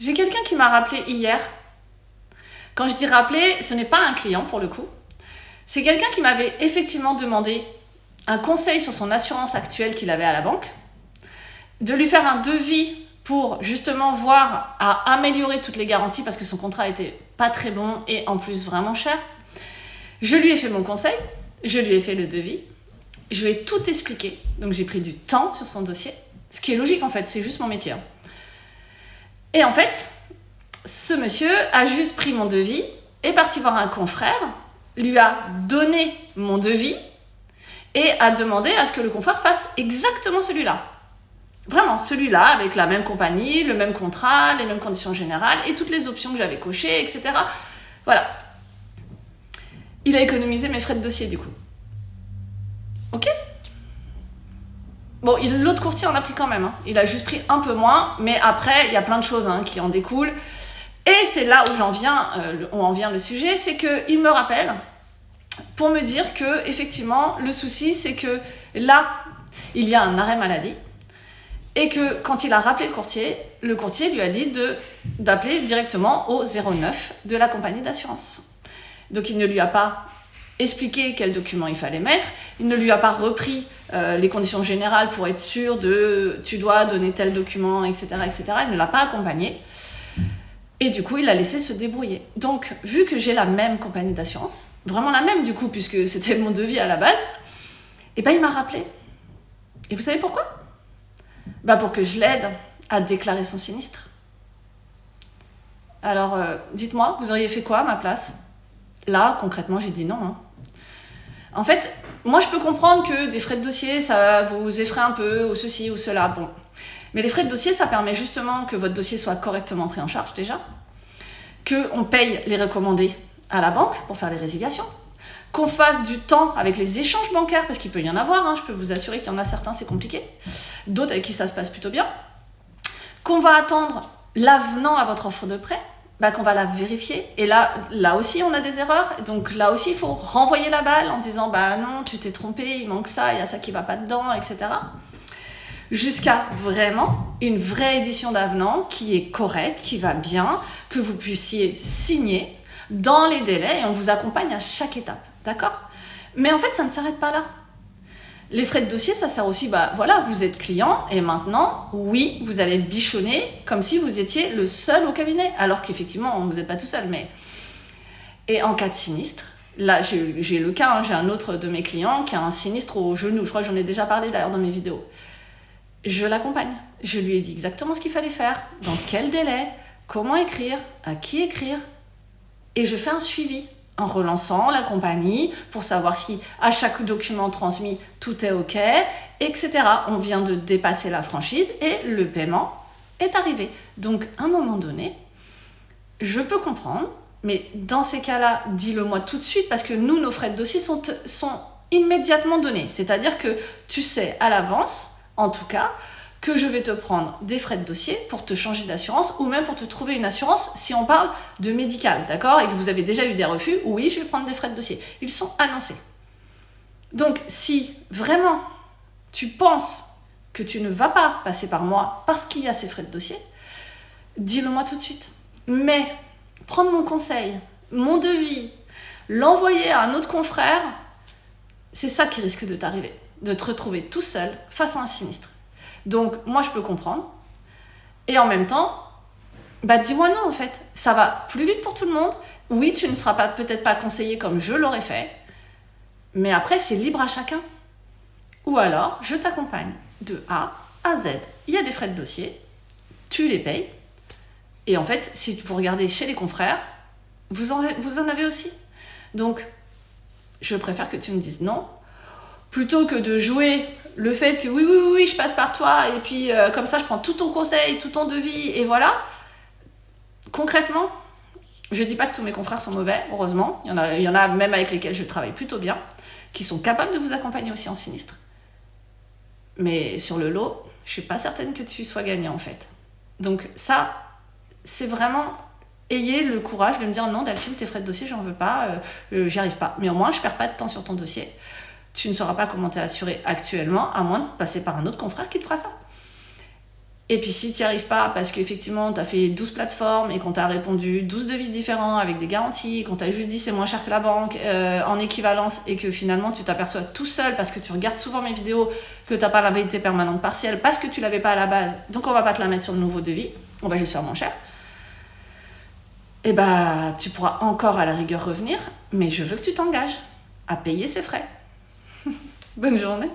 J'ai quelqu'un qui m'a rappelé hier. Quand je dis rappelé, ce n'est pas un client pour le coup. C'est quelqu'un qui m'avait effectivement demandé un conseil sur son assurance actuelle qu'il avait à la banque, de lui faire un devis pour justement voir à améliorer toutes les garanties parce que son contrat était pas très bon et en plus vraiment cher. Je lui ai fait mon conseil, je lui ai fait le devis, je lui ai tout expliqué, donc j'ai pris du temps sur son dossier, ce qui est logique en fait, c'est juste mon métier. Et en fait, ce monsieur a juste pris mon devis, est parti voir un confrère, lui a donné mon devis et a demandé à ce que le confrère fasse exactement celui-là. Vraiment, celui-là, avec la même compagnie, le même contrat, les mêmes conditions générales et toutes les options que j'avais cochées, etc. Voilà. Il a économisé mes frais de dossier, du coup. Ok ? Bon, l'autre courtier en a pris quand même. Hein. Il a juste pris un peu moins, mais après, il y a plein de choses qui en découlent. Et c'est là où en vient le sujet, c'est qu'il me rappelle pour me dire que, effectivement, le souci, c'est que là, il y a un arrêt maladie. Et que quand il a rappelé le courtier lui a dit d'appeler directement au 09 de la compagnie d'assurance. Donc il ne lui a pas expliqué quel document il fallait mettre, il ne lui a pas repris les conditions générales pour être sûr tu dois donner tel document, etc., etc. Il ne l'a pas accompagné. Et du coup, il l'a laissé se débrouiller. Donc, vu que j'ai la même compagnie d'assurance, vraiment la même du coup, puisque c'était mon devis à la base, et ben il m'a rappelé. Et vous savez pourquoi ? Pour que je l'aide à déclarer son sinistre. Alors, dites-moi, vous auriez fait quoi à ma place ? Là, concrètement, j'ai dit non. En fait, moi, je peux comprendre que des frais de dossier, ça vous effraie un peu, ou ceci, ou cela. Bon. Mais les frais de dossier, ça permet justement que votre dossier soit correctement pris en charge, déjà. Qu'on paye les recommandés à la banque pour faire les résiliations. Qu'on fasse du temps avec les échanges bancaires, parce qu'il peut y en avoir, je peux vous assurer qu'il y en a certains, c'est compliqué, d'autres avec qui ça se passe plutôt bien, qu'on va attendre l'avenant à votre offre de prêt, qu'on va la vérifier, et là aussi on a des erreurs, donc là aussi il faut renvoyer la balle en disant non, tu t'es trompé, il manque ça, il y a ça qui va pas dedans, etc. Jusqu'à vraiment une vraie édition d'avenant qui est correcte, qui va bien, que vous puissiez signer dans les délais, et on vous accompagne à chaque étape. D'accord ? Mais en fait, ça ne s'arrête pas là. Les frais de dossier, ça sert aussi, vous êtes client et maintenant, oui, vous allez être bichonné comme si vous étiez le seul au cabinet. Alors qu'effectivement, vous n'êtes pas tout seul. Et en cas de sinistre, là, j'ai le cas, j'ai un autre de mes clients qui a un sinistre au genou. Je crois que j'en ai déjà parlé d'ailleurs dans mes vidéos. Je l'accompagne. Je lui ai dit exactement ce qu'il fallait faire, dans quel délai, comment écrire, à qui écrire. Et je fais un suivi en relançant la compagnie pour savoir si à chaque document transmis tout est ok, etc. On vient de dépasser la franchise et le paiement est arrivé. Donc à un moment donné, je peux comprendre, mais dans ces cas-là, dis-le-moi tout de suite parce que nous, nos frais de dossier sont immédiatement donnés. C'est-à-dire que tu sais à l'avance, en tout cas, que je vais te prendre des frais de dossier pour te changer d'assurance ou même pour te trouver une assurance si on parle de médical, d'accord ? Et que vous avez déjà eu des refus, oui, je vais prendre des frais de dossier. Ils sont annoncés. Donc, si vraiment tu penses que tu ne vas pas passer par moi parce qu'il y a ces frais de dossier, dis-le-moi tout de suite. Mais prendre mon conseil, mon devis, l'envoyer à un autre confrère, c'est ça qui risque de t'arriver, de te retrouver tout seul face à un sinistre. Donc, moi, je peux comprendre. Et en même temps, dis-moi non, en fait. Ça va plus vite pour tout le monde. Oui, tu ne seras peut-être pas conseillé comme je l'aurais fait. Mais après, c'est libre à chacun. Ou alors, je t'accompagne de A à Z. Il y a des frais de dossier. Tu les payes. Et en fait, si vous regardez chez les confrères, vous en avez aussi. Donc, je préfère que tu me dises non. Plutôt que de jouer le fait que oui, je passe par toi et puis comme ça je prends tout ton conseil, tout ton devis et voilà. Concrètement, je dis pas que tous mes confrères sont mauvais, heureusement. Il y en a même avec lesquels je travaille plutôt bien, qui sont capables de vous accompagner aussi en sinistre. Mais sur le lot, je suis pas certaine que tu sois gagnant en fait. Donc ça, c'est vraiment... Ayez le courage de me dire non Delphine, tes frais de dossier, j'en veux pas, j'y arrive pas. Mais au moins, je perds pas de temps sur ton dossier. Tu ne sauras pas comment t'es assuré actuellement, à moins de passer par un autre confrère qui te fera ça. Et puis si tu n'y arrives pas parce qu'effectivement tu as fait 12 plateformes et qu'on t'a répondu 12 devis différents avec des garanties, qu'on t'a juste dit c'est moins cher que la banque en équivalence et que finalement tu t'aperçois tout seul parce que tu regardes souvent mes vidéos que tu n'as pas la validité permanente partielle parce que tu l'avais pas à la base, donc on va pas te la mettre sur le nouveau devis, on va juste faire moins cher. Et bah tu pourras encore à la rigueur revenir, mais je veux que tu t'engages à payer ces frais. Bonne journée.